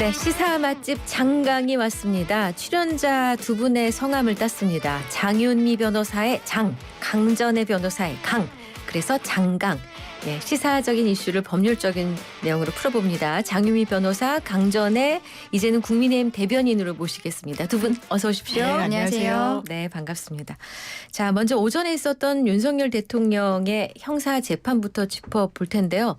네, 시사 맛집 장강이 왔습니다. 출연자 두 분의 성함을 땄습니다. 장윤미 변호사의 장, 강전의 변호사의 강. 그래서 장강. 네, 시사적인 이슈를 법률적인 내용으로 풀어봅니다. 장윤미 변호사, 강전의 이제는 국민의힘 대변인으로 모시겠습니다. 두 분 어서 오십시오. 네, 안녕하세요. 네, 반갑습니다. 자, 먼저 오전에 있었던 윤석열 대통령의 형사 재판부터 짚어볼 텐데요.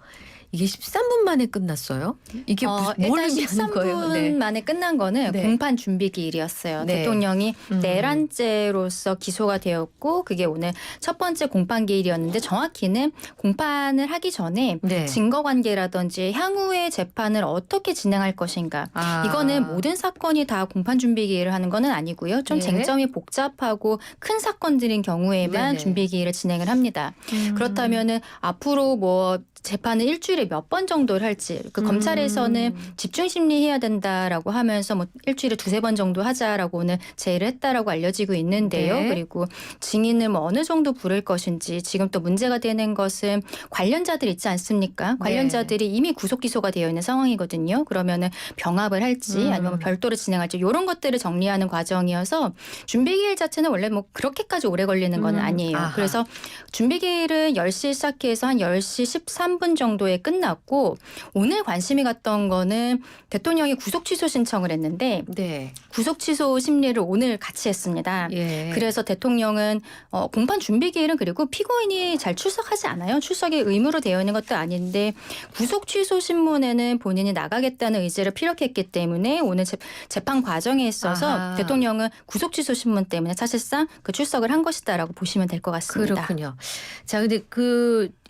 이게 13분 만에 끝났어요? 이게 뭘 일단 의미하는 거예요? 13분 네. 만에 끝난 거는 네. 공판 준비 기일이었어요. 네. 대통령이 내란죄로서 기소가 되었고 그게 오늘 첫 번째 공판 기일이었는데 정확히는 공판을 하기 전에 네. 증거관계라든지 향후의 재판을 어떻게 진행할 것인가. 아. 이거는 모든 사건이 다 공판 준비 기일을 하는 건 아니고요. 좀 예. 쟁점이 복잡하고 큰 사건들인 경우에만 네네. 준비 기일을 진행을 합니다. 그렇다면은 앞으로 뭐 재판을 일주일에 몇 번 정도를 할지 검찰에서는 집중 심리해야 된다라고 하면서 뭐 일주일에 두세 번 정도 하자라고 오늘 제의를 했다라고 알려지고 있는데요. 네. 그리고 증인을 뭐 어느 정도 부를 것인지 지금 또 문제가 되는 것은 관련자들 있지 않습니까? 관련자들이 이미 구속 기소가 되어 있는 상황이거든요. 그러면은 병합을 할지 아니면 뭐 별도로 진행할지 이런 것들을 정리하는 과정이어서 준비 기일 자체는 원래 뭐 그렇게까지 오래 걸리는 건 아니에요. 아하. 그래서 준비 기일은 10시 시작해서 한 10시 13분 정도에 끝났고 오늘 관심이 갔던 거는 대통령이 구속 취소 신청을 했는데 네. 구속 취소 심리를 오늘 같이 했습니다. 예. 그래서 대통령은 공판 준비 기일은 그리고 피고인이 잘 출석하지 않아요. 출석이 의무로 되어 있는 것도 아닌데 구속 취소 신문에는 본인이 나가겠다는 의지를 피력했기 때문에 오늘 재판 과정에 있어서 아하. 대통령은 구속 취소 신문 때문에 사실상 그 출석을 한 것이다라고 보시면 될 것 같습니다. 그렇군요. 자, 근데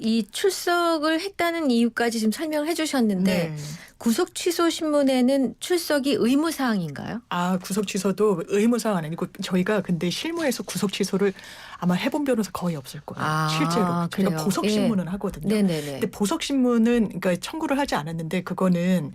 이 출석을 했다는 이유까지 지금 설명을 해주셨는데 네. 구속 취소 신문에는 출석이 의무 사항인가요? 구속 취소도 의무사항 아니고 저희가 근데 실무에서 구속 취소를 아마 해본 변호사 거의 없을 거예요. 실제로 그래요? 저희가 보석 신문은 하거든요. 네네네. 근데 보석 신문은 그러니까 청구를 하지 않았는데 그거는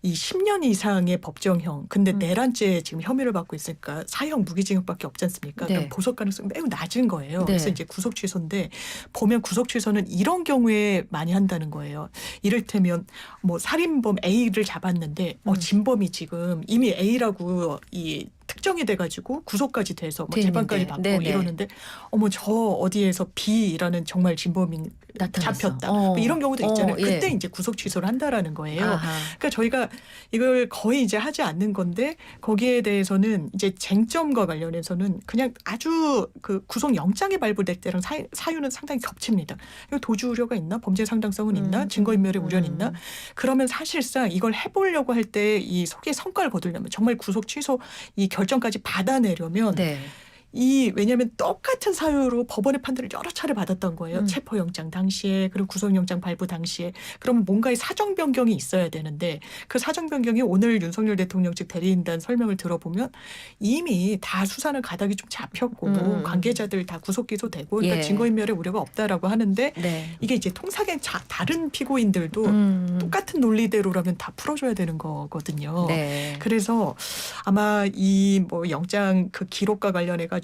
이 10년 이상의 법정형. 근데 내란죄 지금 혐의를 받고 있으니까 사형 무기징역밖에 없지 않습니까? 네. 그러니까 보석 가능성이 매우 낮은 거예요. 네. 그래서 이제 구속 취소인데 보면 구속 취소는 이런 경우에 많이 한다는 거예요. 이를테면 뭐 살인범 A를 잡았는데 진범이 지금 이미 A라고 이 특정이 돼가지고 구속까지 돼서 뭐 재판까지 받고 네네. 이러는데 저 어디에서 B라는 정말 진범이 나타났어. 잡혔다. 뭐 이런 경우도 있잖아요. 예. 그때 이제 구속 취소를 한다라는 거예요. 아하. 그러니까 저희가 이걸 거의 이제 하지 않는 건데 거기에 대해서는 이제 쟁점과 관련해서는 그냥 아주 그 구속 영장이 발부될 때랑 사유는 상당히 겹칩니다. 이거 도주 우려가 있나? 범죄 상당성은 있나? 증거인멸의 우려는 있나? 그러면 사실상 이걸 해보려고 할 때 이 속에 성과를 거두려면 정말 구속 취소 이 결정까지 받아내려면 네. 왜냐하면 똑같은 사유로 법원의 판단을 여러 차례 받았던 거예요. 체포영장 당시에 그리고 구속영장 발부 당시에. 그러면 뭔가의 사정 변경이 있어야 되는데 그 사정 변경이 오늘 윤석열 대통령 측 대리인단 설명을 들어보면 이미 다 수사는 가닥이 좀 잡혔고 관계자들 다 구속 기소되고 그러니까 예. 증거인멸의 우려가 없다라고 하는데 네. 이게 이제 통상의 다른 피고인들도 똑같은 논리대로라면 다 풀어줘야 되는 거거든요. 네. 그래서 아마 이 뭐 영장 그 기록과 관련해 가지고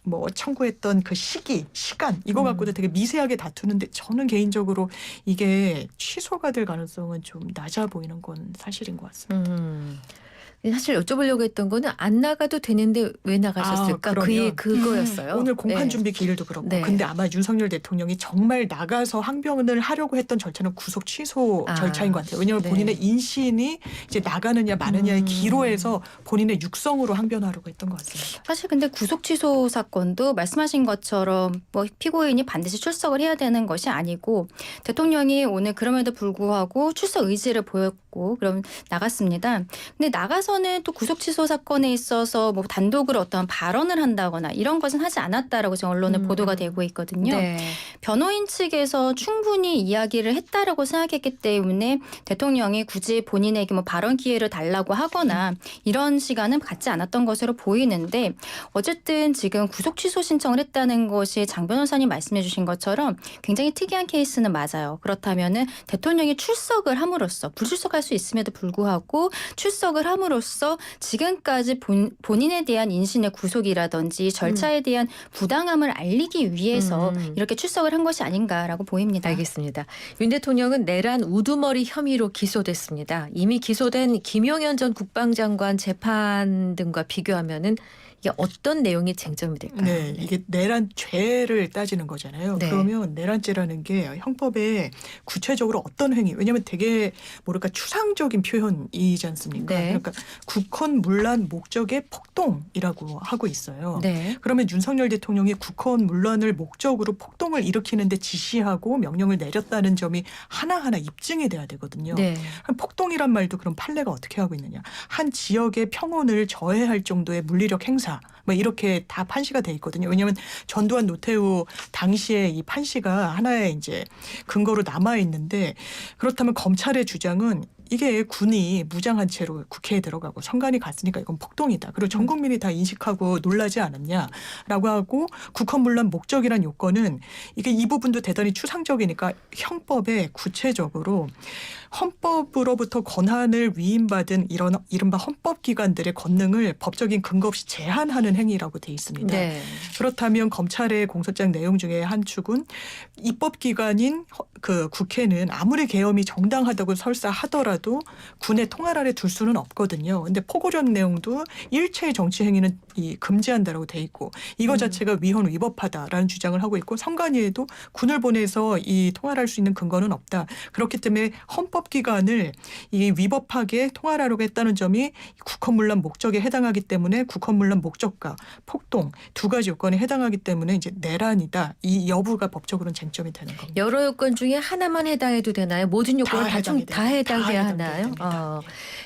뭐 청구했던 그 시간 이거 갖고도 되게 미세하게 다투는데 저는 개인적으로 이게 취소가 될 가능성은 좀 낮아 보이는 건 사실인 것 같습니다. 사실 여쭤보려고 했던 거는 안 나가도 되는데 왜 나가셨을까? 그러면 그거였어요. 오늘 공판 네. 준비 기일도 그렇고 네. 근데 아마 윤석열 대통령이 정말 나가서 항변을 하려고 했던 절차는 구속 취소 절차인 것 같아요. 왜냐하면 네. 본인의 인신이 이제 나가느냐 마느냐의 기로에서 본인의 육성으로 항변하려고 했던 것 같습니다. 사실 근데 구속 취소 사건도 말씀하신 것처럼 뭐 피고인이 반드시 출석을 해야 되는 것이 아니고 대통령이 오늘 그럼에도 불구하고 출석 의지를 보였고 그럼 나갔습니다. 근데 나가서는 또 구속 취소 사건에 있어서 뭐 단독으로 어떤 발언을 한다거나 이런 것은 하지 않았다라고 지금 언론에 보도가 되고 있거든요. 네. 변호인 측에서 충분히 이야기를 했다라고 생각했기 때문에 대통령이 굳이 본인에게 뭐 발언 기회를 달라고 하거나 이런 시간은 갖지 않았던 것으로 보이는데 어쨌든 지금 구속 취소 신청을 했다는 것이 장 변호사님 말씀해 주신 것처럼 굉장히 특이한 케이스는 맞아요. 그렇다면은 대통령이 출석을 함으로써 불출석할 출석할 수 있음에도 불구하고 출석을 함으로써 지금까지 본인에 대한 인신의 구속이라든지 절차에 대한 부당함을 알리기 위해서 이렇게 출석을 한 것이 아닌가라고 보입니다. 알겠습니다. 윤 대통령은 내란 우두머리 혐의로 기소됐습니다. 이미 기소된 김용현 전 국방장관 재판 등과 비교하면은 이게 어떤 내용이 쟁점이 될까요? 네, 이게 내란 죄를 따지는 거잖아요. 네. 그러면 내란죄라는 게 형법에 구체적으로 어떤 행위, 왜냐하면 되게 뭐랄까 추상적인 표현이지 않습니까? 네. 그러니까 국헌 문란 목적의 폭동이라고 하고 있어요. 네. 그러면 윤석열 대통령이 국헌 문란을 목적으로 폭동을 일으키는데 지시하고 명령을 내렸다는 점이 하나하나 입증이 돼야 되거든요. 네. 폭동이란 말도 그럼 판례가 어떻게 하고 있느냐. 한 지역의 평온을 저해할 정도의 물리력 행사 뭐 이렇게 다 판시가 돼 있거든요. 왜냐하면 전두환 노태우 당시에 이 판시가 하나의 이제 근거로 남아 있는데 그렇다면 검찰의 주장은 이게 군이 무장한 채로 국회에 들어가고 선관위 갔으니까 이건 폭동이다. 그리고 전 국민이 다 인식하고 놀라지 않았냐라고 하고 국헌문란 목적이란 요건은 이게 이 부분도 대단히 추상적이니까 형법에 구체적으로 헌법으로부터 권한을 위임받은 이런 이른바 헌법기관들의 권능을 법적인 근거 없이 제한하는 행위라고 돼 있습니다. 네. 그렇다면 검찰의 공소장 내용 중에 한 축은 입법기관인 그 국회는 아무리 계엄이 정당하다고 설사 하더라도 군의 통할 아래 둘 수는 없거든요. 근데 포고령 내용도 일체의 정치 행위는 금지한다라고 돼 있고 이거 자체가 위헌 위법하다라는 주장을 하고 있고 선관위에도 군을 보내서 이 통할할 수 있는 근거는 없다. 그렇기 때문에 헌법기관을 이 위법하게 통할하려고 했다는 점이 국헌문란 목적에 해당하기 때문에 국헌문란 목적과 폭동 두 가지 요건에 해당하기 때문에 이제 내란이다. 이 여부가 법적으로는 쟁점이 되는 겁니다. 여러 요건 중에 하나만 해당해도 되나요? 모든 요건을 다 해당돼야 하나요?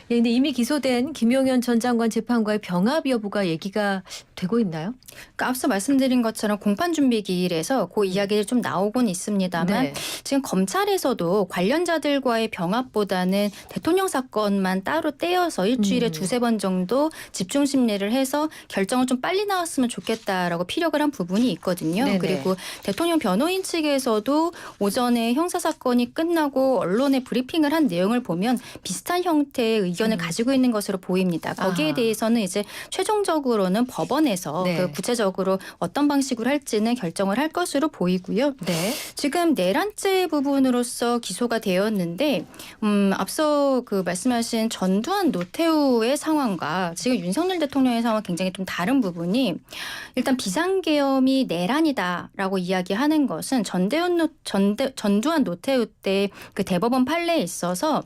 예, 근데 이미 기소된 김용현 전 장관 재판과의 병합 여부가 얘기가 되고 있나요? 그러니까 앞서 말씀드린 것처럼 공판준비기일에서 그 이야기를 좀 나오곤 있습니다만 네. 지금 검찰에서도 관련자들과의 병합보다는 대통령 사건만 따로 떼어서 일주일에 두세 번 정도 집중 심리를 해서 결정을 좀 빨리 나왔으면 좋겠다라고 피력을 한 부분이 있거든요. 네네. 그리고 대통령 변호인 측에서도 오전에 형사사건이 끝나고 언론에 브리핑을 한 내용을 보면 비슷한 형태의 의견을 가지고 있는 것으로 보입니다. 거기에 대해서는 이제 최종적으로는 법원에서 네. 그 구체적으로 어떤 방식으로 할지는 결정을 할 것으로 보이고요. 네. 지금 내란죄 부분으로서 기소가 되었는데 앞서 그 말씀하신 전두환 노태우의 상황과 지금 윤석열 대통령의 상황 굉장히 좀 다른 부분이 일단 비상계엄이 내란이다라고 이야기하는 것은 전두환 노태우 때 그 대법원 판례에 있어서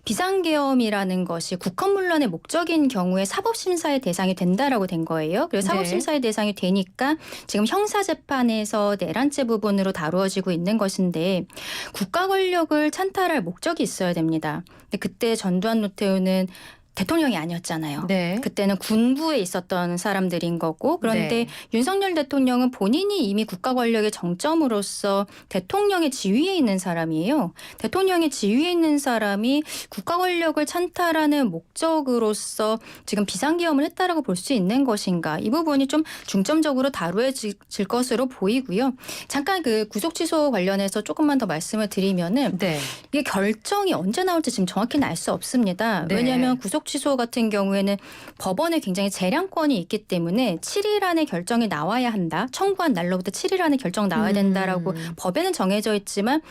비상계엄이라는 것이 국헌문란의 목적인 경우에 사법심사의 대상이 된다라고 된 거예요. 그래서 사법심사의 대상이 되니까 지금 형사재판에서 내란죄 부분으로 다루어지고 있는 것인데 국가 권력을 찬탈할 목적이 있어야 됩니다. 근데 그때 전두환 노태우는 대통령이 아니었잖아요. 네. 그때는 군부에 있었던 사람들인 거고 그런데 네. 윤석열 대통령은 본인이 이미 국가 권력의 정점으로서 대통령의 지위에 있는 사람이에요. 대통령의 지위에 있는 사람이 국가 권력을 찬탈하는 목적으로서 지금 비상계엄을 했다라고 볼 수 있는 것인가. 이 부분이 좀 중점적으로 다루어질 것으로 보이고요. 잠깐 그 구속 취소 관련해서 조금만 더 말씀을 드리면은 네. 이게 결정이 언제 나올지 지금 정확히는 알 수 없습니다. 네. 왜냐하면 구속 취소 같은 경우에는 법원에 굉장히 재량권이 있기 때문에 7일 안에 결정이 나와야 한다. 청구한 날로부터 7일 안에 결정 나와야 된다라고 법에는 정해져 있지만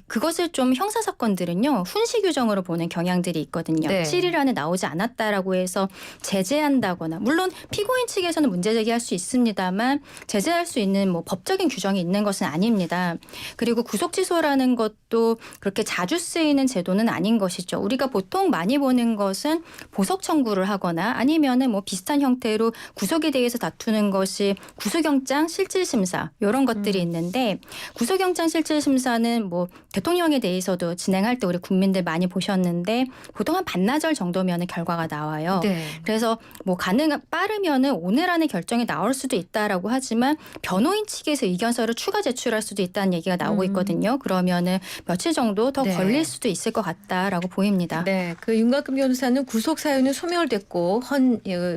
그것을 좀 형사 사건들은요. 훈시 규정으로 보는 경향들이 있거든요. 네. 7일 안에 나오지 않았다라고 해서 제재한다거나 물론 피고인 측에서는 문제 제기할 수 있습니다만 제재할 수 있는 뭐 법적인 규정이 있는 것은 아닙니다. 그리고 구속 취소라는 것도 그렇게 자주 쓰이는 제도는 아닌 것이죠. 우리가 보통 많이 보는 것은 보석 청구를 하거나 아니면은 뭐 비슷한 형태로 구속에 대해서 다투는 것이 구속영장 실질심사 이런 것들이 있는데 구속영장 실질심사는 뭐 대통령에 대해서도 진행할 때 우리 국민들 많이 보셨는데 보통 한 반나절 정도면은 결과가 나와요. 네. 그래서 뭐 빠르면은 오늘 안에 결정이 나올 수도 있다라고 하지만 변호인 측에서 의견서를 추가 제출할 수도 있다는 얘기가 나오고 있거든요. 그러면은 며칠 정도 더 네. 걸릴 수도 있을 것 같다라고 보입니다. 네, 그 윤곽금 변호사는 구속 사유는 소멸됐고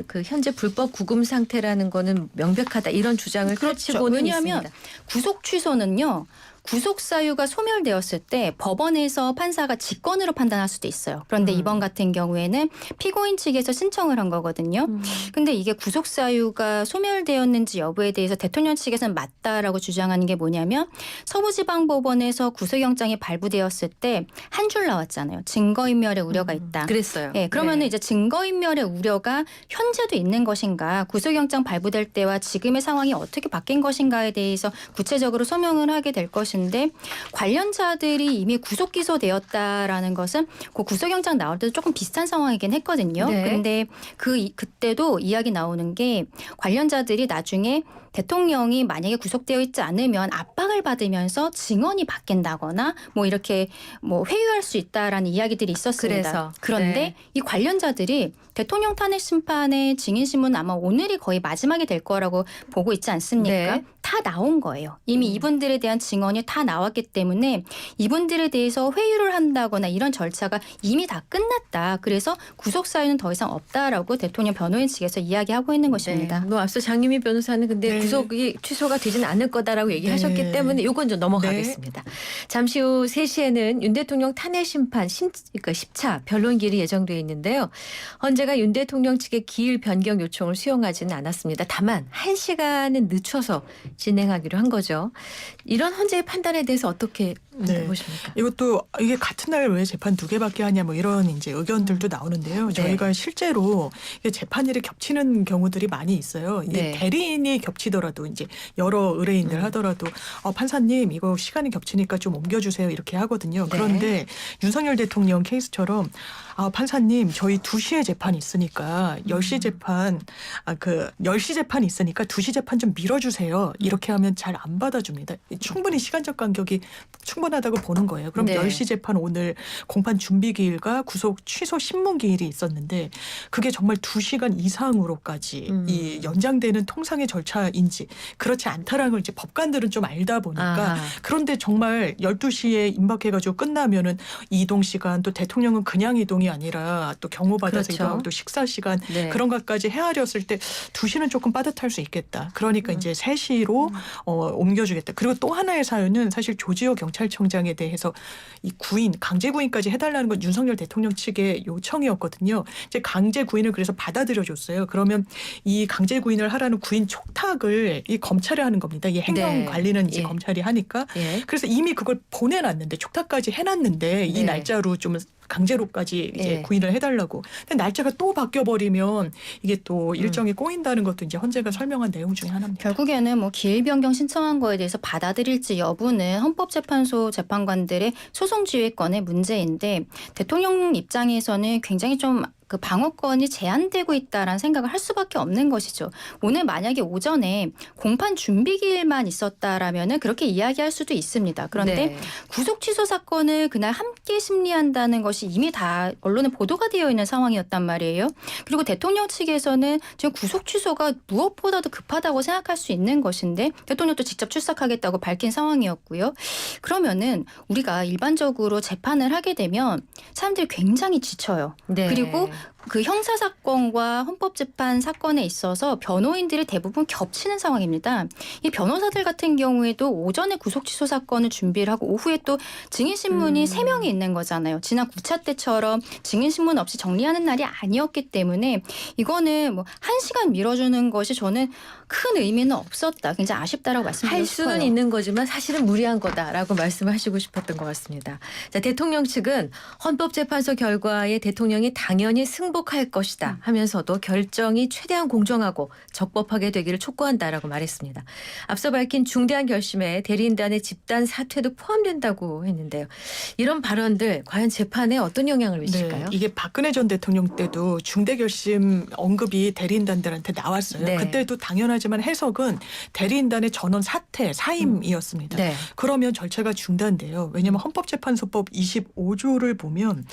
그 현재 불법 구금 상태라는 거는 명백하다 이런 주장을 그렇죠. 펼치고는 왜냐하면 있습니다. 구속 취소는요. 구속 사유가 소멸되었을 때 법원에서 판사가 직권으로 판단할 수도 있어요. 그런데 이번 같은 경우에는 피고인 측에서 신청을 한 거거든요. 근데 이게 구속 사유가 소멸되었는지 여부에 대해서 대통령 측에서는 맞다라고 주장하는 게 뭐냐면 서부지방법원에서 구속영장이 발부되었을 때 한 줄 나왔잖아요. 증거인멸의 우려가 있다. 그랬어요. 예, 그러면은 네. 이제 증거인멸의 우려가 현재도 있는 것인가, 구속영장 발부될 때와 지금의 상황이 어떻게 바뀐 것인가에 대해서 구체적으로 소명을 하게 될 것인데 관련자들이 이미 구속 기소되었다라는 것은 그 구속영장 나올 때도 조금 비슷한 상황이긴 했거든요. 네. 근데 그때도 이야기 나오는 게 관련자들이 나중에 대통령이 만약에 구속되어 있지 않으면 압박을 받으면서 증언이 바뀐다거나 뭐 이렇게 뭐 회유할 수 있다라는 이야기들이 있었습니다. 그래서, 그런데 네. 이 관련자들이 대통령 탄핵 심판의 증인 신문 아마 오늘이 거의 마지막이 될 거라고 보고 있지 않습니까? 네. 다 나온 거예요. 이미 이분들에 대한 증언이 다 나왔기 때문에 이분들에 대해서 회유를 한다거나 이런 절차가 이미 다 끝났다. 그래서 구속 사유는 더 이상 없다라고 대통령 변호인 측에서 이야기하고 있는 것입니다. 네. 뭐 앞서 장유미 변호사는 근데 네. 구속이 취소가 되진 않을 거다라고 얘기하셨기 네. 때문에 이건 좀 넘어가겠습니다. 잠시 후 3시에는 윤 대통령 탄핵 심판 그러니까 10차 변론기일이 예정돼 있는데요. 헌재가 윤 대통령 측의 기일 변경 요청을 수용하지는 않았습니다. 다만 1시간은 늦춰서 진행하기로 한 거죠. 이런 헌재의 판단에 대해서 어떻게 네. 보십니까? 이것도 이게 같은 날 왜 재판 2개밖에 하냐 뭐 이런 이제 의견들도 나오는데요. 네. 저희가 실제로 재판일이 겹치는 경우들이 많이 있어요. 이게 네. 대리인이 겹치더라도 이제 여러 의뢰인들 하더라도 판사님 이거 시간이 겹치니까 좀 옮겨주세요 이렇게 하거든요. 네. 그런데 윤석열 대통령 케이스처럼 판사님 저희 2시에 재판 있으니까 10시 재판 10시 재판 있으니까 2시 재판 좀 미뤄주세요. 이렇게 하면 잘 안 받아줍니다. 충분히 시간적 간격이 충분하다고 보는 거예요. 그럼 네. 10시 재판 오늘 공판 준비 기일과 구속 취소 신문 기일이 있었는데 그게 정말 2시간 이상으로까지 이 연장되는 통상의 절차인지 그렇지 않다라는 걸 이제 법관들은 좀 알다 보니까 그런데 정말 12시에 임박해가지고 끝나면은 이동 시간 또 대통령은 그냥 이동이 아니라 또 경호받아서 그렇죠. 이동하고 또 식사 시간 네. 그런 것까지 헤아렸을 때 2시는 조금 빠듯할 수 있겠다. 그러니까 이제 3시로 옮겨주겠다. 그리고 또 하나의 사유는 사실 조지호 경찰청장에 대해서 이 구인, 강제 구인까지 해달라는 건 윤석열 대통령 측의 요청이었거든요. 이제 강제 구인을 그래서 받아들여줬어요. 그러면 이 강제 구인을 하라는 구인 촉탁을 이 검찰이 하는 겁니다. 이 행정 네. 관리는 이제 예. 검찰이 하니까. 예. 그래서 이미 그걸 보내놨는데 촉탁까지 해놨는데 이 네. 날짜로 좀 강제로까지 이제 예. 구인을 해달라고. 근데 날짜가 또 바뀌어버리면 이게 또 일정이 꼬인다는 것도 이제 헌재가 설명한 내용 중에 하나입니다. 결국에는 뭐 기일 변경 신청한 거에 대해서 받아들일지 여부는 헌법재판소 재판관들의 소송 지휘권의 문제인데 대통령 입장에서는 굉장히 좀 그 방어권이 제한되고 있다라는 생각을 할 수밖에 없는 것이죠. 오늘 만약에 오전에 공판 준비기일만 있었다라면은 그렇게 이야기할 수도 있습니다. 그런데 네. 구속 취소 사건을 그날 함께 심리한다는 것이 이미 다 언론에 보도가 되어 있는 상황이었단 말이에요. 그리고 대통령 측에서는 지금 구속 취소가 무엇보다도 급하다고 생각할 수 있는 것인데 대통령도 직접 출석하겠다고 밝힌 상황이었고요. 그러면은 우리가 일반적으로 재판을 하게 되면 사람들이 굉장히 지쳐요. 네. 그리고 그 형사 사건과 헌법재판 사건에 있어서 변호인들이 대부분 겹치는 상황입니다. 이 변호사들 같은 경우에도 오전에 구속 취소 사건을 준비를 하고 오후에 또 증인 신문이 3명이 있는 거잖아요. 지난 9차 때처럼 증인 신문 없이 정리하는 날이 아니었기 때문에 이거는 뭐 1시간 미뤄주는 것이 저는 큰 의미는 없었다. 굉장히 아쉽다라고 말씀드리고 할 싶어요. 수는 있는 거지만 사실은 무리한 거다라고 말씀하시고 싶었던 것 같습니다. 자, 대통령 측은 헌법재판소 결과에 대통령이 당연히 승복할 것이다 하면서도 결정이 최대한 공정하고 적법하게 되기를 촉구한다라고 말했습니다. 앞서 밝힌 중대한 결심에 대리인단의 집단 사퇴도 포함된다고 했는데요. 이런 발언들 과연 재판에 어떤 영향을 미칠까요? 네, 이게 박근혜 전 대통령 때도 중대 결심 언급이 대리인단들한테 나왔어요. 네. 그때도 당연하지만 해석은 대리인단의 전원 사퇴, 사임이었습니다. 네. 그러면 절차가 중단돼요. 왜냐하면 헌법재판소법 25조를 보면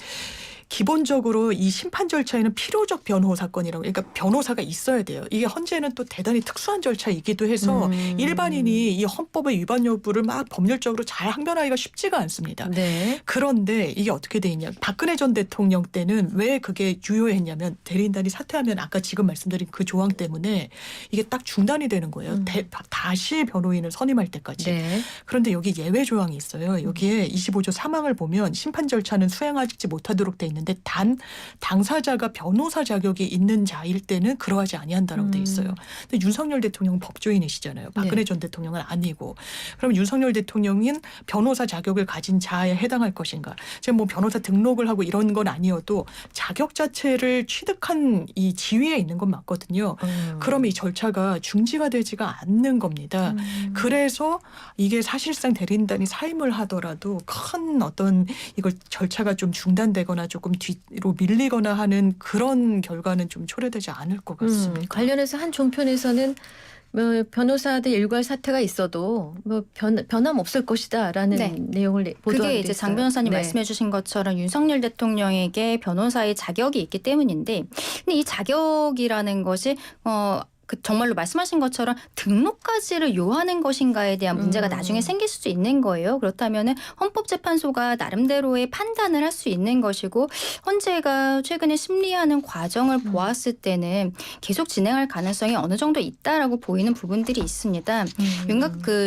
기본적으로 이 심판 절차에는 필요적 변호 사건이라고 그러니까 변호사가 있어야 돼요. 이게 헌재는 또 대단히 특수한 절차이기도 해서 일반인이 이 헌법의 위반 여부를 막 법률적으로 잘 항변하기가 쉽지가 않습니다. 네. 그런데 이게 어떻게 돼 있냐. 박근혜 전 대통령 때는 왜 그게 유효했냐면 대리인단이 사퇴하면 아까 지금 말씀드린 그 조항 때문에 이게 딱 중단이 되는 거예요. 다시 변호인을 선임할 때까지. 네. 그런데 여기 예외 조항이 있어요. 여기에 25조 3항을 보면 심판 절차는 수행하지 못하도록 돼 있는데 단 당사자가 변호사 자격이 있는 자일 때는 그러하지 아니한다라고 돼 있어요. 근데 윤석열 대통령은 법조인이시잖아요. 박근혜 네. 전 대통령은 아니고. 그럼 윤석열 대통령인 변호사 자격을 가진 자에 해당할 것인가? 지금 뭐 변호사 등록을 하고 이런 건 아니어도 자격 자체를 취득한 이 지위에 있는 건 맞거든요. 그러면 이 절차가 중지가 되지가 않는 겁니다. 그래서 이게 사실상 대리인단이 사임을 하더라도 큰 어떤 이걸 절차가 좀 중단되거나 조금 뒤로 밀리거나 하는 그런 결과는 좀 초래되지 않을 것 같습니다. 관련해서 한 종편에서는 뭐 변호사들 일괄 사퇴가 있어도 뭐 변함 없을 것이다라는 네. 내용을 보도한 그게 게 이제 있어요. 장 변호사님 네. 말씀해 주신 것처럼 윤석열 대통령에게 변호사의 자격이 있기 때문인데 근데 이 자격이라는 것이 정말로 말씀하신 것처럼 등록까지를 요하는 것인가에 대한 문제가 나중에 생길 수도 있는 거예요. 그렇다면 헌법재판소가 나름대로의 판단을 할 수 있는 것이고 헌재가 최근에 심리하는 과정을 보았을 때는 계속 진행할 가능성이 어느 정도 있다라고 보이는 부분들이 있습니다.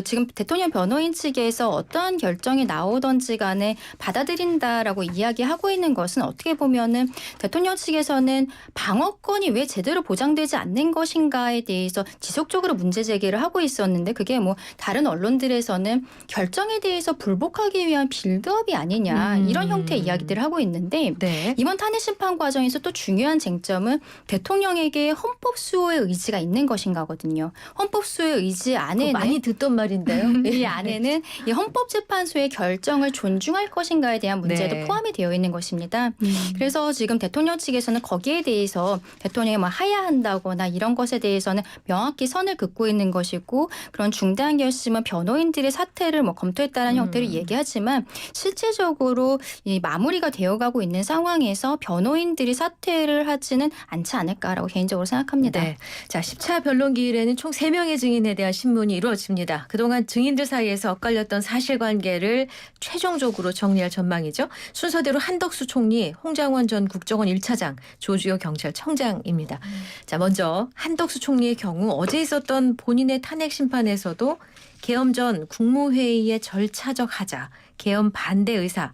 지금 대통령 변호인 측에서 어떠한 결정이 나오든지 간에 받아들인다라고 이야기하고 있는 것은 어떻게 보면은 대통령 측에서는 방어권이 왜 제대로 보장되지 않는 것인가 에 대해서 지속적으로 문제 제기를 하고 있었는데 그게 뭐 다른 언론들에서는 결정에 대해서 불복하기 위한 빌드업이 아니냐 이런 형태의 이야기들을 하고 있는데 네. 이번 탄핵 심판 과정에서 또 중요한 쟁점은 대통령에게 헌법 수호의 의지가 있는 것인가거든요. 헌법 수호의 의지 안에는 많이 듣던 말인데요. 이 안에는 이 헌법재판소의 결정을 존중할 것인가에 대한 문제도 네. 포함이 되어 있는 것입니다. 그래서 지금 대통령 측에서는 거기에 대해서 대통령이 뭐 하야한다거나 이런 것에 대해서는 명확히 선을 긋고 있는 것이고 그런 중대한 결심은 변호인들의 사퇴를 뭐 검토했다는 형태로 얘기하지만 실제적으로 이 마무리가 되어가고 있는 상황에서 변호인들이 사퇴를 하지는 않지 않을까라고 개인적으로 생각합니다. 네. 자, 10차 변론 기일에는 총 3명의 증인에 대한 신문이 이루어집니다. 그동안 증인들 사이에서 엇갈렸던 사실관계를 최종적으로 정리할 전망이죠. 순서대로 한덕수 총리, 홍장원 전 국정원 1차장, 조주호 경찰청장입니다. 자, 먼저 한덕수 총리의 경우 어제 있었던 본인의 탄핵 심판에서도 계엄 전 국무회의의 절차적 하자, 계엄 반대 의사를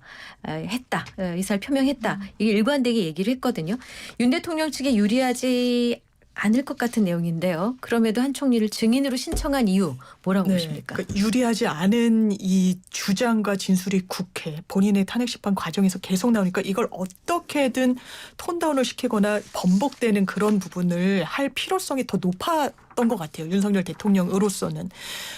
표명했다. 이게 일관되게 얘기를 했거든요. 윤 대통령 측에 유리하지 않을 것 같은 내용인데요. 그럼에도 한 총리를 증인으로 신청한 이유 뭐라고 보십니까? 그러니까 유리하지 않은 이 주장과 진술이 국회 본인의 탄핵 심판 과정에서 계속 나오니까 이걸 어떻게든 톤다운을 시키거나 번복되는 그런 부분을 할 필요성이 더 높았던 것 같아요. 윤석열 대통령으로서는.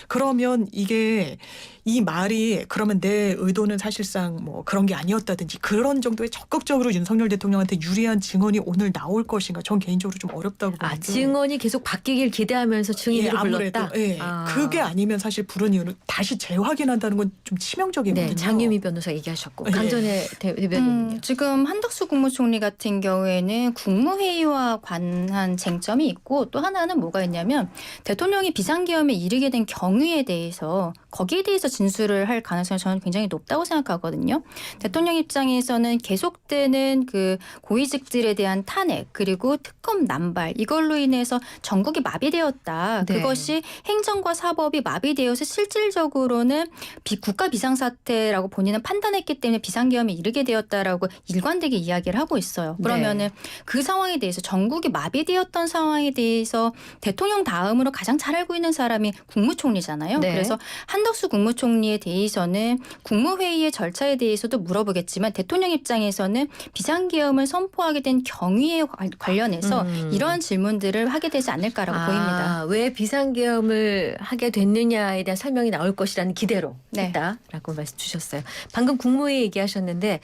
그러면 이게 이 말이 그러면 내 의도는 사실상 뭐 그런 게 아니었다든지 그런 정도의 적극적으로 윤석열 대통령한테 유리한 증언이 오늘 나올 것인가 전 개인적으로 좀 어렵다고 보는데. 증언이 계속 바뀌길 기대하면서 증인으로 불렀다? 예. 그게 아니면 사실 부른 이유는 다시 재확인한다는 건 좀 치명적이거든요. 네, 장유미 변호사 얘기하셨고 네. 강전의 대변인은요. 지금 한덕수 국무총리 같은 경우에는 국무회의와 관한 쟁점이 있고 또 하나는 뭐가 있냐면 대통령이 비상계엄에 이르게 된 경위에 대해서 거기에 대해서 진술을 할 가능성이 저는 굉장히 높다고 생각하거든요. 대통령 입장에서는 계속되는 그 고위직들에 대한 탄핵 그리고 특검 남발 이걸로 인해서 전국이 마비되었다. 네. 그것이 행정과 사법이 마비되어서 실질적으로는 국가 비상사태라고 본인은 판단했기 때문에 비상계엄에 이르게 되었다라고 일관되게 이야기를 하고 있어요. 그러면은 그 상황에 대해서 전국이 마비되었던 상황에 대해서 대통령 다음으로 가장 잘 알고 있는 사람이 국무총리잖아요. 네. 그래서 한덕수 국무총리에 대해서는 국무회의의 절차에 대해서도 물어보겠지만 대통령 입장에서는 비상계엄을 선포하게 된 경위에 관련해서 이러한 질문들을 하게 되지 않을까라고 보입니다. 왜 비상계엄을 하게 됐느냐에 대한 설명이 나올 것이라는 기대로 네. 했다라고 말씀 주셨어요. 방금 국무회의 얘기하셨는데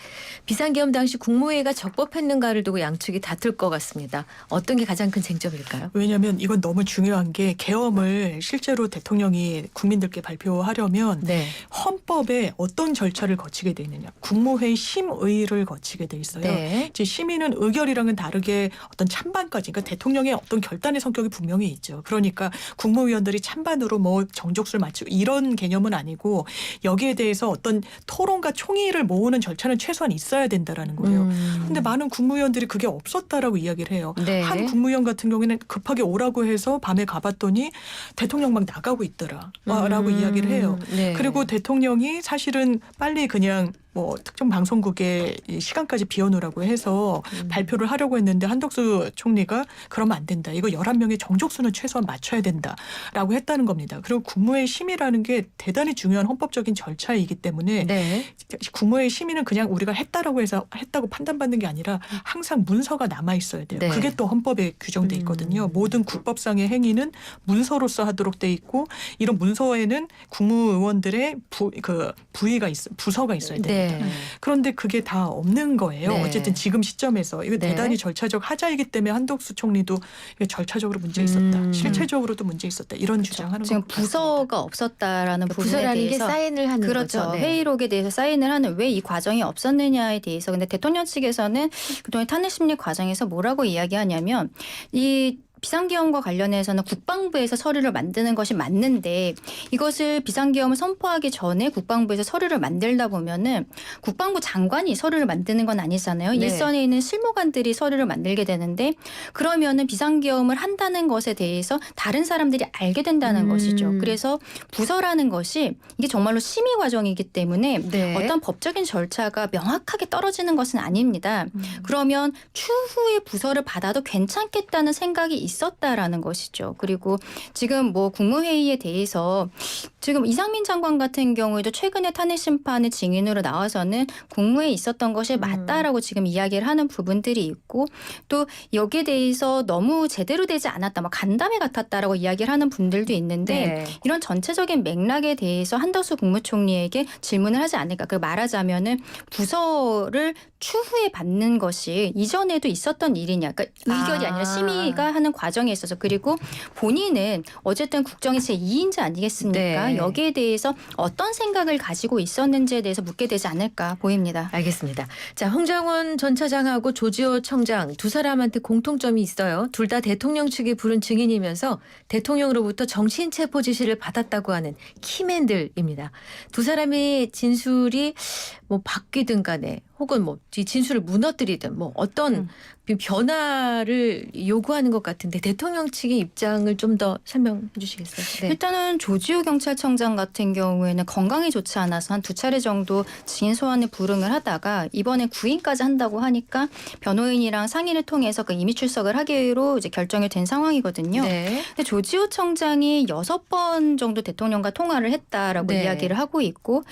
비상계엄 당시 국무회의가 적법했는가를 두고 양측이 다툴 것 같습니다. 어떤 게 가장 큰 쟁점일까요? 왜냐하면 이건 너무 중요한 중요한 게 계엄을 실제로 대통령이 국민들께 발표하려면 네. 헌법에 어떤 절차를 거치게 돼 있느냐. 국무회의 심의를 거치게 돼 있어요. 네. 이제 심의는 의결이랑은 다르게 어떤 찬반까지, 그러니까 대통령의 어떤 결단의 성격이 분명히 있죠. 그러니까 국무위원들이 찬반으로 뭐 정족수를 맞추고 이런 개념은 아니고 여기에 대해서 어떤 토론과 총의를 모으는 절차는 최소한 있어야 된다라는 거예요. 근데 많은 국무위원들이 그게 없었다라고 이야기를 해요. 네. 한 국무위원 같은 경우에는 급하게 오라고 해서 밤에 가봤더니 대통령 막 나가고 있더라라고 이야기를 해요. 네. 그리고 대통령이 사실은 빨리 그냥 뭐 특정 방송국에 이 시간까지 비워놓으라고 해서 발표를 하려고 했는데 한덕수 총리가 그러면 안 된다. 이거 11명의 정족수는 최소한 맞춰야 된다라고 했다는 겁니다. 그리고 국무회의 심의라는 게 대단히 중요한 헌법적인 절차이기 때문에 네. 국무회의 심의는 그냥 우리가 했다라고 해서 했다고 판단받는 게 아니라 항상 문서가 남아 있어야 돼요. 네. 그게 또 헌법에 규정돼 있거든요. 모든 국법상의 행위는 문서로서 하도록 돼 있고 이런 문서에는 국무의원들의 부위가 부서가 있어야 돼요. 네. 그런데 그게 다 없는 거예요. 네. 어쨌든 지금 시점에서 이거 네. 대단히 절차적 하자이기 때문에 한덕수 총리도 이게 절차적으로 문제 있었다. 음. 실체적으로도 문제 있었다. 이런 주장하는 지금 것 같습니다. 부서가 없었다라는 부분에 부서라는 게 대해서 사인을 하는 그렇죠. 거죠. 네. 회의록에 대해서 사인을 하는 왜 이 과정이 없었느냐에 대해서 근데 대통령 측에서는 그동안 탄핵 심리 과정에서 뭐라고 이야기하냐면 이 비상계엄과 관련해서는 국방부에서 서류를 만드는 것이 맞는데 이것을 비상계엄을 선포하기 전에 국방부에서 서류를 만들다 보면은 국방부 장관이 서류를 만드는 건 아니잖아요. 네. 일선에 있는 실무관들이 서류를 만들게 되는데 그러면은 비상계엄을 한다는 것에 대해서 다른 사람들이 알게 된다는 것이죠. 그래서 부서라는 것이 이게 정말로 심의 과정이기 때문에 네. 어떤 법적인 절차가 명확하게 떨어지는 것은 아닙니다. 그러면 추후에 부서를 받아도 괜찮겠다는 생각이 있었다라는 것이죠. 그리고 지금 뭐 국무회의에 대해서 지금 이상민 장관 같은 경우에도 최근에 탄핵 심판의 증인으로 나와서는 국무회에 있었던 것이 맞다라고 지금 이야기를 하는 부분들이 있고 또 여기에 대해서 너무 제대로 되지 않았다, 막 간담회 같았다라고 이야기를 하는 분들도 있는데 네. 이런 전체적인 맥락에 대해서 한덕수 국무총리에게 질문을 하지 않을까. 그 말하자면은 부서를 추후에 받는 것이 이전에도 있었던 일이냐. 그러니까 의결이 아니라 심의가 하는 과정에 있어서 그리고 본인은 어쨌든 국정의 제2인자 아니겠습니까? 네. 여기에 대해서 어떤 생각을 가지고 있었는지에 대해서 묻게 되지 않을까 보입니다. 알겠습니다. 자, 홍정원 전 차장하고 조지호 청장 두 사람한테 공통점이 있어요. 둘 다 대통령 측이 부른 증인이면서 대통령으로부터 정신 체포 지시를 받았다고 하는 키맨들입니다. 두 사람의 진술이 뭐 바뀌든 간에 혹은 뭐 이 진술을 무너뜨리든 뭐 어떤 변화를 요구하는 것 같은데 대통령 측의 입장을 좀 더 설명해 주시겠어요? 네. 일단은 조지호 경찰청장 같은 경우에는 건강이 좋지 않아서 한 2차례 정도 증인 소환을 불응을 하다가 이번에 구인까지 한다고 하니까 변호인이랑 상의를 통해서 그 임의 출석을 하기로 이제 결정이 된 상황이거든요. 네. 근데 조지호 청장이 6번 정도 대통령과 통화를 했다라고 네. 이야기를 하고 있고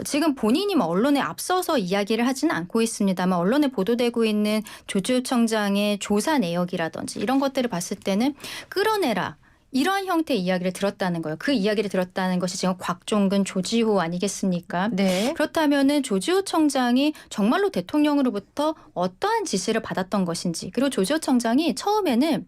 지금 본인이 뭐 언론에 앞서서 이야기를 하지는 않고 있습니다만 언론에 보도되고 있는 조지호 청장의 조사 내역이라든지 이런 것들을 봤을 때는 끌어내라. 이러한 형태의 이야기를 들었다는 거예요. 그 이야기를 들었다는 것이 지금 곽종근, 조지호 아니겠습니까? 네. 그렇다면은 조지호 청장이 정말로 대통령으로부터 어떠한 지시를 받았던 것인지 그리고 조지호 청장이 처음에는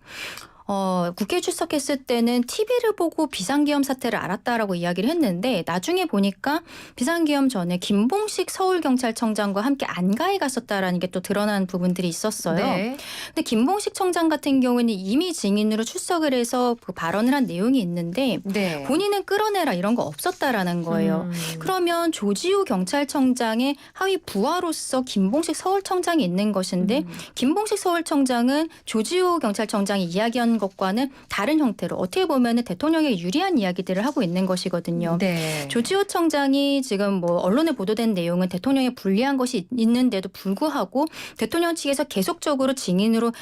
국회에 출석했을 때는 TV를 보고 비상계엄 사태를 알았다라고 이야기를 했는데 나중에 보니까 비상계엄 전에 김봉식 서울경찰청장과 함께 안가에 갔었다라는 게 또 드러난 부분들이 있었어요. 네. 근데 김봉식 청장 같은 경우에는 이미 증인으로 출석을 해서 그 발언을 한 내용이 있는데 네. 본인은 끌어내라 이런 거 없었다라는 거예요. 그러면 조지호 경찰청장의 하위 부하로서 김봉식 서울청장이 있는 것인데 김봉식 서울청장은 조지호 경찰청장이 이야기한 것과는 다른 형태로 어떻게 보면 대통령에 유리한 이야기들을 하고 있는 것이거든요. 네. 조지호 청장이 지금 뭐 언론에 보도된 내용은 대통령에 불리한 것이 있는데도 불구하고 대통령 측에서 계속적으로 증인으로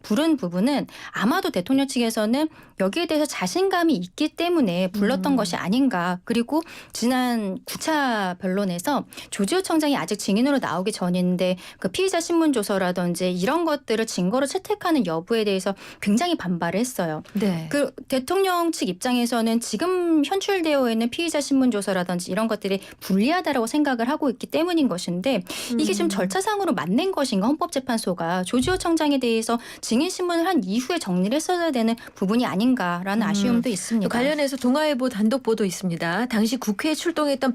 부른 부분은 아마도 대통령 측에서는 여기에 대해서 자신감이 있기 때문에 불렀던 것이 아닌가. 그리고 지난 9차 변론에서 조지호 청장이 아직 증인으로 나오기 전인데 그 피의자 신문조서라든지 이런 것들을 증거로 채택하는 여부에 대해서 굉장히 반발 반발을 했어요. 네. 그 대통령 측 입장에서는 지금 현출되어 있는 피의자 신문조서라든지 이런 것들이 불리하다라고 생각을 하고 있기 때문인 것인데 이게 지금 절차상으로 맞는 것인가 헌법재판소가 조지호 청장에 대해서 증인 신문을 한 이후에 정리를 했어야 되는 부분이 아닌가라는 아쉬움도 있습니다. 또 관련해서 동아일보 단독 보도 있습니다. 당시 국회에 출동했던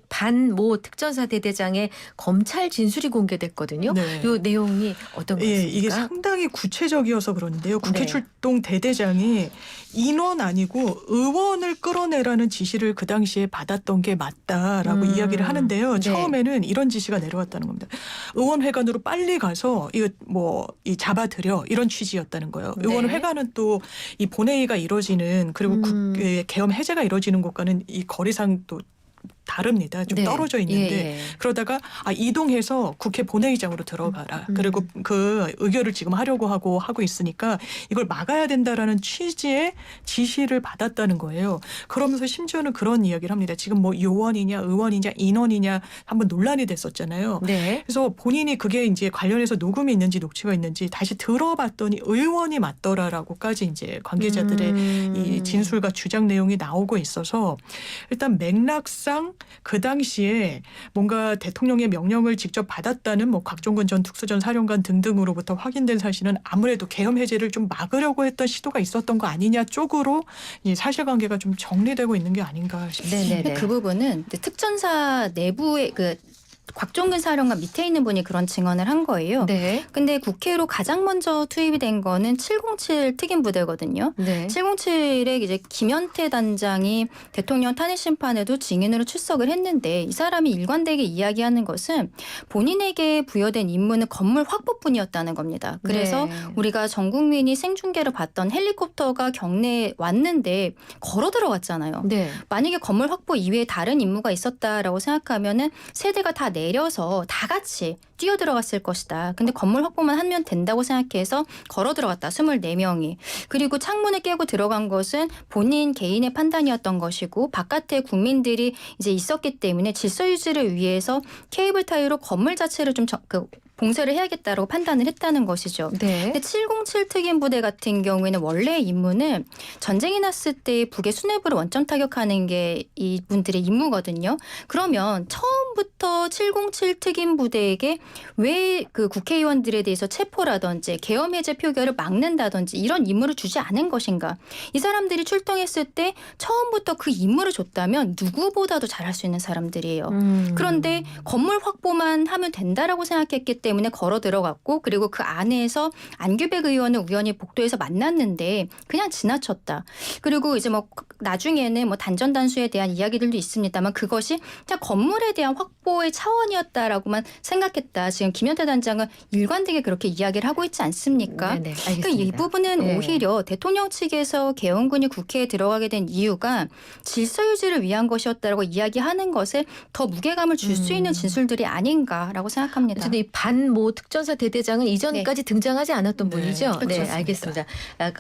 반모 특전사 대대장의 검찰 진술이 공개됐거든요. 네. 이 내용이 어떤 예, 것입니까? 이게 상당히 구체적이어서 그러는데요. 국회 네. 출동 대대장이 인원 아니고 의원을 끌어내라는 지시를 그 당시에 받았던 게 맞다라고 이야기를 하는데요. 네. 처음에는 이런 지시가 내려왔다는 겁니다. 의원회관으로 빨리 가서 이거 이 잡아들여 이런 취지였다는 거예요. 네. 의원회관은 또 이 본회의가 이루어지는 그리고 국회 계엄 해제가 이루어지는 곳과는 이 거리상 또 다릅니다. 좀 네. 떨어져 있는데 예, 예. 그러다가 이동해서 국회 본회의장으로 들어가라. 그리고 그 의결을 지금 하려고 하고 있으니까 이걸 막아야 된다라는 취지의 지시를 받았다는 거예요. 그러면서 심지어는 그런 이야기를 합니다. 지금 뭐 요원이냐 의원이냐 인원이냐 한번 논란이 됐었잖아요. 네. 그래서 본인이 그게 이제 관련해서 녹음이 있는지 녹취가 있는지 다시 들어봤더니 의원이 맞더라라고까지 이제 관계자들의 이 진술과 주장 내용이 나오고 있어서 일단 맥락상 그 당시에 뭔가 대통령의 명령을 직접 받았다는 뭐 곽종근 전 특수전 사령관 등등으로부터 확인된 사실은 아무래도 계엄 해제를 좀 막으려고 했던 시도가 있었던 거 아니냐 쪽으로 이 사실관계가 좀 정리되고 있는 게 아닌가 싶습니다. 네네네. 그 부분은 특전사 내부의 그 곽종근 사령관 밑에 있는 분이 그런 증언을 한 거예요. 네. 근데 국회로 가장 먼저 투입이 된 거는 707 특임 부대거든요. 네. 707에 이제 김현태 단장이 대통령 탄핵 심판에도 증인으로 출석을 했는데 이 사람이 일관되게 이야기하는 것은 본인에게 부여된 임무는 건물 확보뿐이었다는 겁니다. 그래서 네. 우리가 전 국민이 생중계로 봤던 헬리콥터가 경내에 왔는데 걸어 들어갔잖아요. 네. 만약에 건물 확보 이외에 다른 임무가 있었다라고 생각하면은 세대가 다 내려서 다 같이 뛰어 들어갔을 것이다. 근데 건물 확보만 하면 된다고 생각해서 걸어 들어갔다. 24명이. 그리고 창문을 깨고 들어간 것은 본인 개인의 판단이었던 것이고 바깥에 국민들이 이제 있었기 때문에 질서 유지를 위해서 케이블 타이로 건물 자체를 좀 봉쇄를 해야겠다라고 판단을 했다는 것이죠. 네. 근데 707 특임 부대 같은 경우에는 원래 임무는 전쟁이 났을 때 북의 수뇌부를 원점 타격하는 게 이분들의 임무거든요. 그러면 처음부터 707 특임 부대에게 왜 그 국회의원들에 대해서 체포라든지 계엄 해제 표결을 막는다든지 이런 임무를 주지 않은 것인가? 이 사람들이 출동했을 때 처음부터 그 임무를 줬다면 누구보다도 잘할 수 있는 사람들이에요. 그런데 건물 확보만 하면 된다라고 생각했기 때문에 걸어 들어갔고 그리고 그 안에서 안규백 의원을 우연히 복도에서 만났는데 그냥 지나쳤다. 그리고 이제 뭐 나중에는 뭐 단전 단수에 대한 이야기들도 있습니다만 그것이 그냥 건물에 대한 확보의 차원이었다라고만 생각했다. 지금 김현태 단장은 일관되게 그렇게 이야기를 하고 있지 않습니까? 네네. 그러니까 이 알겠습니다. 부분은 네. 오히려 대통령 측에서 계엄군이 국회에 들어가게 된 이유가 질서 유지를 위한 것이었다라고 이야기하는 것에 더 무게감을 줄 수 있는 진술들이 아닌가라고 생각합니다. 어쨌든 이 반모 특전사 대대장은 이전까지 등장하지 않았던 네. 분이죠. 네, 그렇습니다. 알겠습니다.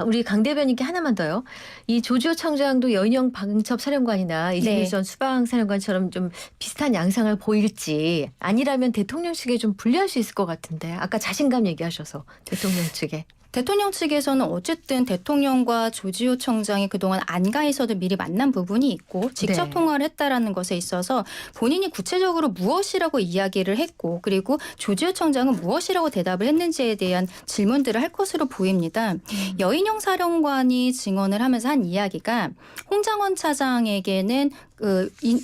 우리 강 대변인께 하나만 더요. 이 조지호 청장도 여인영 방첩 사령관이나 이재민 네. 전 수방 사령관처럼 좀 비슷한 양상을 보일지 아니라면 대통령 측에 좀 불리할 수 있을 것 같은데 아까 자신감 얘기하셔서 대통령 측에. 대통령 측에서는 어쨌든 대통령과 조지호 청장이 그동안 안가에서도 미리 만난 부분이 있고 직접 네. 통화를 했다라는 것에 있어서 본인이 구체적으로 무엇이라고 이야기를 했고 그리고 조지호 청장은 무엇이라고 대답을 했는지에 대한 질문들을 할 것으로 보입니다. 여인영 사령관이 증언을 하면서 한 이야기가 홍장원 차장에게는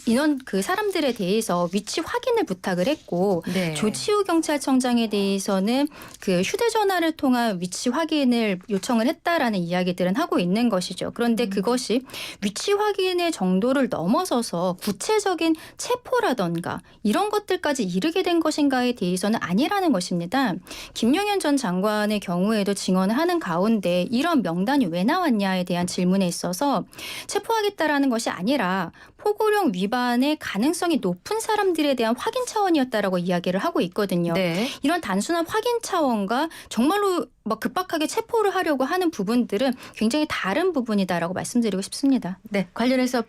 인원 사람들에 대해서 위치 확인을 부탁을 했고 네. 조치우 경찰청장에 대해서는 그 휴대전화를 통한 위치 확인을 요청을 했다라는 이야기들은 하고 있는 것이죠. 그런데 그것이 위치 확인의 정도를 넘어서서 구체적인 체포라던가 이런 것들까지 이르게 된 것인가에 대해서는 아니라는 것입니다. 김용현 전 장관의 경우에도 증언을 하는 가운데 이런 명단이 왜 나왔냐에 대한 질문에 있어서 체포하겠다라는 것이 아니라 포고령 위반의 가능성이 높은 사람들에 대한 확인 차원이었다라고 이야기를 하고 있거든요. 네. 이런 단순한 확인 차원과 정말로 막 급박하게 체포를 하려고 하는 부분들은 굉장히 다른 부분이다라고 말씀드리고 싶습니다. 네. 관련해서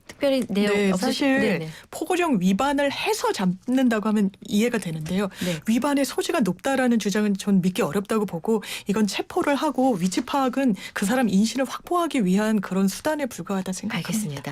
특별히 내용 네, 없으시- 사실 네네. 포고령 위반을 해서 잡는다고 하면 이해가 되는데요. 네. 위반의 소지가 높다라는 주장은 전 믿기 어렵다고 보고 이건 체포를 하고 위치 파악은 그 사람 인신을 확보하기 위한 그런 수단에 불과하다 생각합니다. 알겠습니다.